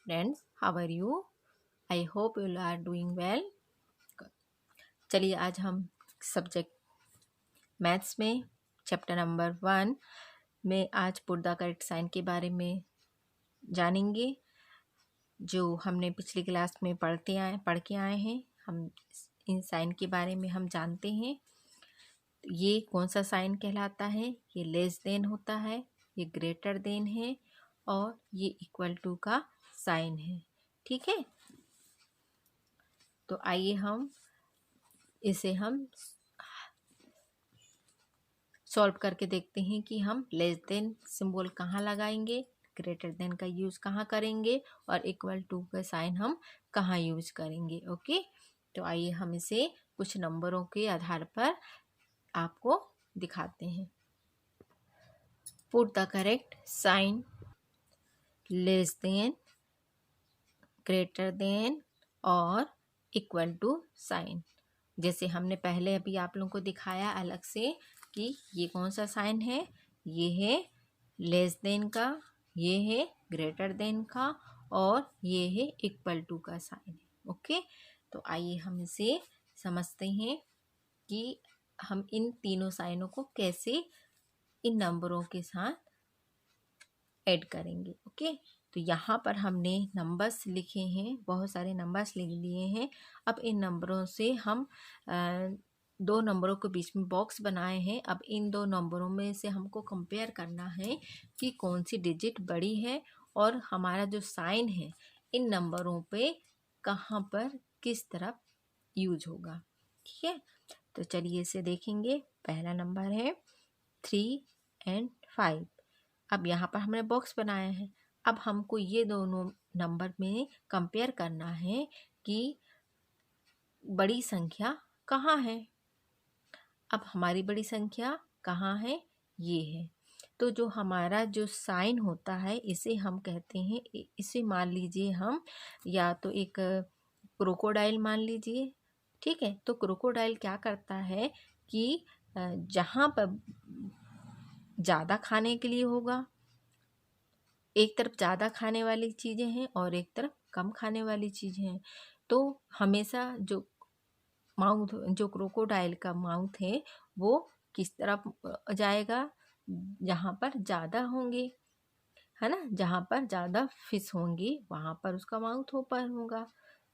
Students, how are you? I hope you are doing well. चलिए आज हम subject maths में चैप्टर नंबर 1 में आज पुट द करेक्ट साइन के बारे में जानेंगे, जो हमने पिछली क्लास में पढ़ के आए हैं। हम इन साइन के बारे में हम जानते हैं। ये कौन सा साइन कहलाता है? ये लेस देन होता है, ये ग्रेटर देन है और ये इक्वल टू का साइन है। ठीक है, तो आइए हम इसे सॉल्व करके देखते हैं कि हम लेस देन सिंबल कहाँ लगाएंगे, ग्रेटर देन का यूज़ कहाँ करेंगे और इक्वल टू का साइन हम कहाँ यूज करेंगे। ओके, तो आइए हम इसे कुछ नंबरों के आधार पर आपको दिखाते हैं। Put the correct sign less than, greater than और इक्वल टू साइन। जैसे हमने पहले अभी आप लोगों को दिखाया अलग से कि ये कौन सा साइन है, ये है लेस देन का, ये है ग्रेटर देन का और ये है इक्वल टू का साइन है। ओके, तो आइए हम इसे समझते हैं कि हम इन तीनों साइनों को कैसे इन नंबरों के साथ ऐड करेंगे। ओके, तो यहाँ पर हमने नंबर्स लिखे हैं, बहुत सारे नंबर्स लिख लिए हैं। अब इन नंबरों से हम दो नंबरों के बीच में बॉक्स बनाए हैं। अब इन दो नंबरों में से हमको कंपेयर करना है कि कौन सी डिजिट बड़ी है और हमारा जो साइन है इन नंबरों पे कहाँ पर किस तरफ यूज होगा। ठीक है, तो चलिए इसे देखेंगे। पहला नंबर है 3 और 5। अब यहाँ पर हमने बॉक्स बनाया है। अब हमको ये दोनों नंबर में कंपेयर करना है कि बड़ी संख्या कहाँ है। अब हमारी बड़ी संख्या कहाँ है? ये है। तो जो हमारा जो साइन होता है इसे हम कहते हैं, इसे मान लीजिए हम या तो एक क्रोकोडाइल मान लीजिए। ठीक है, तो क्रोकोडाइल क्या करता है कि जहाँ पर ज़्यादा खाने के लिए होगा, एक तरफ ज़्यादा खाने वाली चीज़ें हैं और एक तरफ कम खाने वाली चीज़ें हैं, तो हमेशा जो माउथ, जो क्रोकोडाइल का माउथ है वो किस तरफ जाएगा? जहाँ पर ज़्यादा होंगे, है ना, जहाँ पर ज़्यादा फिश होंगी वहाँ पर उसका माउथ ओपन होगा।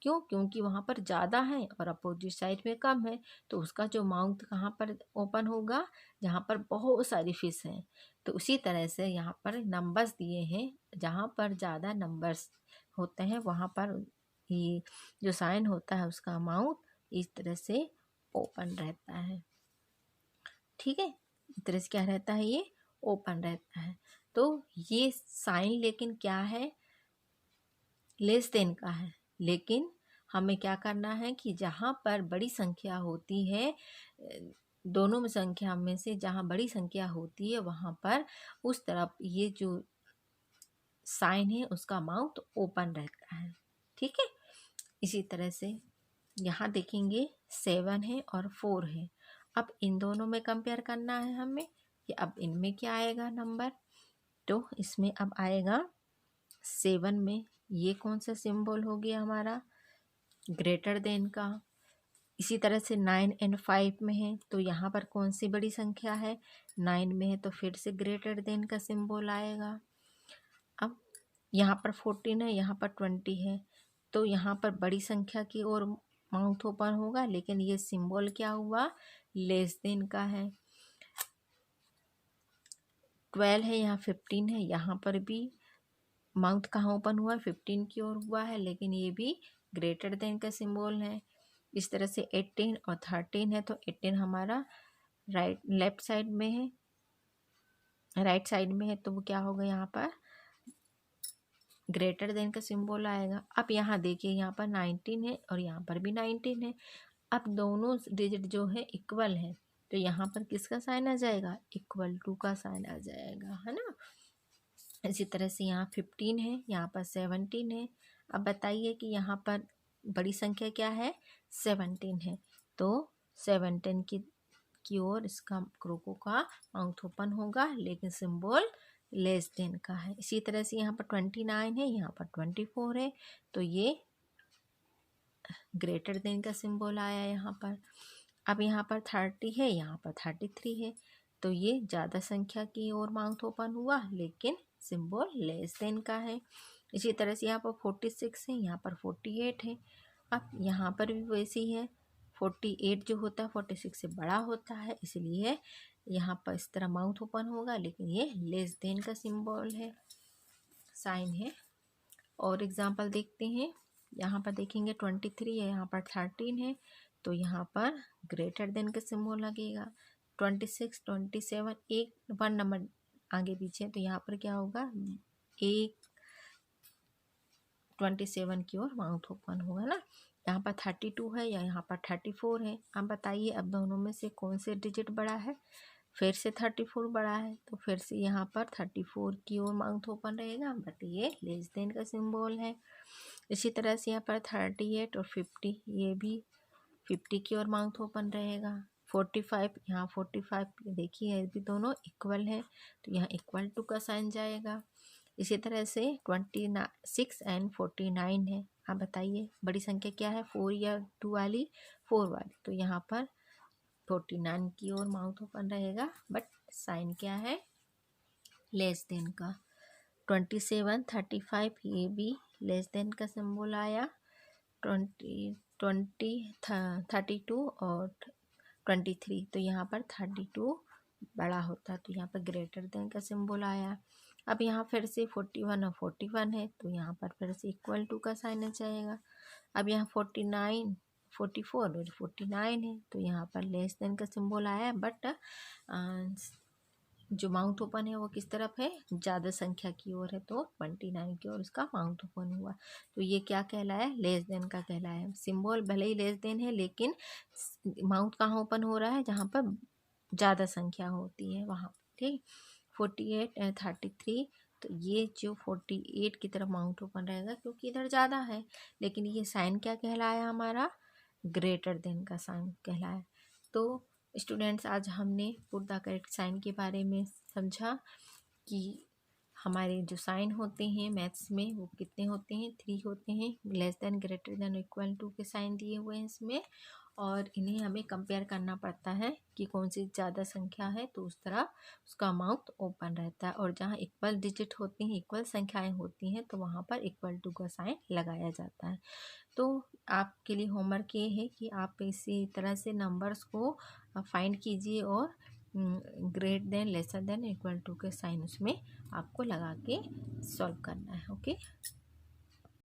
क्यों? क्योंकि वहाँ पर ज़्यादा है और अपोजिट साइड में कम है, तो उसका जो माउथ कहाँ पर ओपन होगा? जहाँ पर बहुत सारी फिश हैं। तो उसी तरह से यहाँ पर नंबर्स दिए हैं, जहाँ पर ज़्यादा नंबर्स होते हैं वहाँ पर ये जो साइन होता है उसका माउथ इस तरह से ओपन रहता है। ठीक है, इस तरह से क्या रहता है? ये ओपन रहता है। तो ये साइन लेकिन क्या है? लेस देन का है। लेकिन हमें क्या करना है कि जहाँ पर बड़ी संख्या होती है, दोनों में संख्या में से जहाँ बड़ी संख्या होती है वहाँ पर उस तरफ ये जो साइन है उसका माउथ ओपन रहता है। ठीक है, इसी तरह से यहाँ देखेंगे 7 है और 4 है। अब इन दोनों में कंपेयर करना है हमें कि अब इनमें क्या आएगा नंबर। तो इसमें अब आएगा 7 में ये कौन सा सिंबल हो गया हमारा? ग्रेटर देन का। इसी तरह से 9 और 5 में है, तो यहाँ पर कौन सी बड़ी संख्या है? 9 में है तो फिर से ग्रेटर देन का सिंबल आएगा। अब यहाँ पर 14 है, यहाँ पर 20 है, तो यहाँ पर बड़ी संख्या की ओर माउथ ओपन होगा, लेकिन ये सिंबल क्या हुआ? लेस देन का है। 12 है, यहाँ 15 है, यहाँ पर भी माउथ कहाँ ओपन हुआ? 15 की ओर हुआ है, लेकिन ये भी ग्रेटर देन का सिंबल है। इस तरह से 18 और 13 है, तो 18 हमारा लेफ्ट साइड में है, राइट साइड में है, तो वो क्या होगा? यहाँ पर ग्रेटर देन का सिंबल आएगा। अब यहाँ देखिए, यहाँ पर 19 है और यहाँ पर भी 19 है। अब दोनों डिजिट जो है इक्वल है, तो यहाँ पर किसका साइन आ जाएगा? इक्वल टू का साइन आ जाएगा, है ना। इसी तरह से यहाँ 15 है, यहाँ पर 17 है। अब बताइए कि यहाँ पर बड़ी संख्या क्या है? 17 है, तो 17 की ओर इसका क्रोको का माउथ ओपन होगा, लेकिन सिंबल लेस देन का है। इसी तरह से यहाँ पर 29 है, यहाँ पर 24 है, तो ये ग्रेटर देन का सिंबल आया यहाँ पर। अब यहाँ पर 30 है, यहाँ पर 33 है, तो ये ज़्यादा संख्या की ओर माउथ ओपन हुआ, लेकिन सिंबल लेस देन का है। इसी तरह से यहाँ पर 46 है, यहाँ पर 48 है। अब यहाँ पर भी वैसी है, 48 जो होता है 46 से बड़ा होता है, इसलिए यहाँ पर इस तरह माउथ ओपन होगा, लेकिन ये लेस देन का सिंबल है, साइन है। और एग्जांपल देखते हैं, यहाँ पर देखेंगे 23 है, यहाँ पर 13 है, तो यहाँ पर ग्रेटर देन का सिंबल लगेगा। 26, 27 एक 1 नंबर आगे पीछे, तो यहाँ पर क्या होगा, एक 27 की ओर माउथ ओपन होगा ना। यहाँ पर 32 है या यहाँ पर 34 है। आप बताइए अब दोनों में से कौन से डिजिट बड़ा है। फिर से 34 बड़ा है, तो फिर से यहाँ पर 34 की ओर माउथ ओपन रहेगा, बट ये लेस देन का सिंबल है। इसी तरह से यहाँ पर 38 और 50, ये भी 50 की ओर माउथ ओपन रहेगा। 45, यहाँ 45 देखिए ये भी दोनों इक्वल है, तो यहाँ इक्वल टू का साइन जाएगा। इसी तरह से 26 एंड 49 है। आप बताइए बड़ी संख्या क्या है, 4 या 2 वाली, 4 वाली, तो यहाँ पर 49 की ओर माउथ ओपन रहेगा, बट साइन क्या है, लेस देन का। 27, 35 ये भी लेस देन का सिंबल आया। 32 और 23, तो यहाँ पर 32 बड़ा होता है, तो यहाँ पर ग्रेटर देन का सिंबल आया। अब यहाँ फिर से 41 और 41 है, तो यहाँ पर फिर से इक्वल टू का साइन आ जाएगा। अब यहाँ 49, 44 और 49 है, तो यहाँ पर लेस देन का सिंबल आया, बट जो माउथ ओपन है वो किस तरफ है, ज़्यादा संख्या की ओर है, तो 29 की ओर इसका माउथ ओपन हुआ, तो ये क्या कहलाया, लेस देन का कहलाया। सिंबल भले ही लेस देन है, लेकिन माउथ कहाँ ओपन हो रहा है, जहाँ पर ज़्यादा संख्या होती है वहाँ, ठीक। 48 एंड 33, तो ये जो 48 की तरफ माउथ ओपन रहेगा क्योंकि इधर ज़्यादा है, लेकिन ये साइन क्या कहलाया हमारा, ग्रेटर देन का साइन कहलाया। तो स्टूडेंट्स आज हमने पुट द करेक्ट साइन के बारे में समझा कि हमारे जो साइन होते हैं मैथ्स में वो कितने होते हैं, 3 होते हैं। Less than, greater than, equal to के साइन दिए हुए हैं इसमें, और इन्हें हमें कंपेयर करना पड़ता है कि कौन सी ज़्यादा संख्या है, तो उस तरह उसका माउथ ओपन रहता है। और जहाँ इक्वल डिजिट होती हैं, इक्वल संख्याएं होती हैं, तो वहाँ पर इक्वल टू का साइन लगाया जाता है। तो आपके लिए होमवर्क ये है कि आप इसी तरह से नंबर्स को फाइंड कीजिए और greater than, lesser than, equal to के साइन उसमें आपको लगा के सॉल्व करना है। ओके।